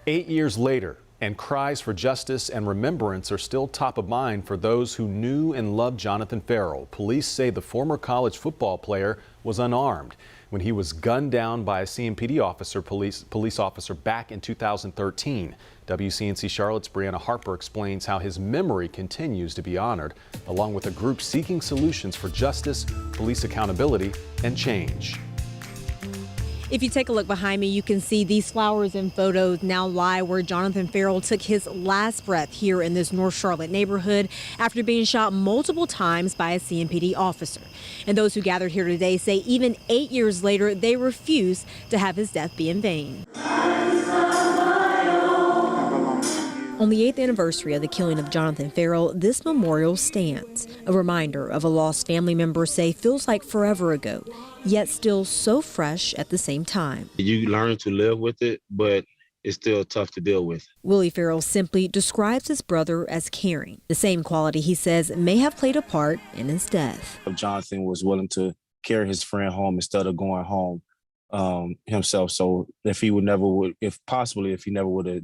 8 years later, and cries for justice and remembrance are still top of mind for those who knew and loved Jonathan Ferrell. Police say the former college football player was unarmed when he was gunned down by a CMPD police officer back in 2013. WCNC Charlotte's Brianna Harper explains how his memory continues to be honored, along with a group seeking solutions for justice, police accountability, and change. If you take a look behind me, you can see these flowers and photos now lie where Jonathan Ferrell took his last breath here in this North Charlotte neighborhood after being shot multiple times by a CMPD officer. And those who gathered here today say even 8 years later, they refuse to have his death be in vain. On the 8th anniversary of the killing of Jonathan Ferrell, this memorial stands. A reminder of a lost family member say feels like forever ago, yet still so fresh at the same time. You learn to live with it, but it's still tough to deal with. Willie Ferrell simply describes his brother as caring, the same quality he says may have played a part in his death. Jonathan was willing to carry his friend home instead of going home himself. So if he never would have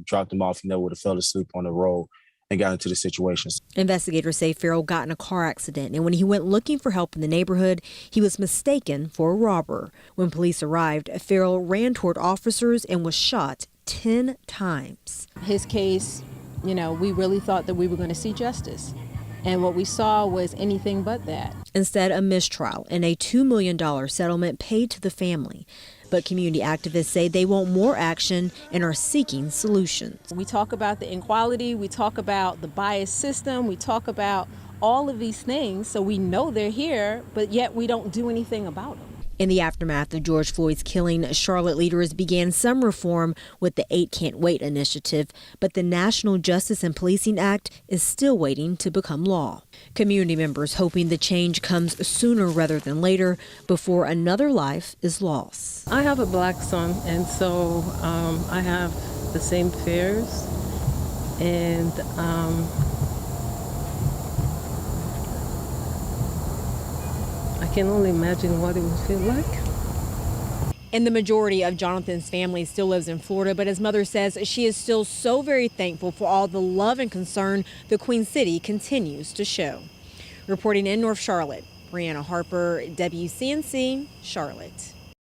dropped him off, he never would have fell asleep on the road and got into the situations. Investigators say Ferrell got in a car accident, and when he went looking for help in the neighborhood, he was mistaken for a robber. When police arrived, Ferrell ran toward officers and was shot 10 times. His case, we really thought that we were going to see justice. And what we saw was anything but that. Instead, a mistrial and a $2 million settlement paid to the family. But community activists say they want more action and are seeking solutions. We talk about the inequality, we talk about the bias system, we talk about all of these things, so we know they're here, but yet we don't do anything about them. In the aftermath of George Floyd's killing, Charlotte leaders began some reform with the 8 Can't Wait initiative, but the National Justice and Policing Act is still waiting to become law. Community members hoping the change comes sooner rather than later before another life is lost. I have a black son, and so I have the same fears, and I can only imagine what it would feel like. And the majority of Jonathan's family still lives in Florida, but his mother says she is still so very thankful for all the love and concern the Queen City continues to show. Reporting in North Charlotte, Brianna Harper, WCNC, Charlotte.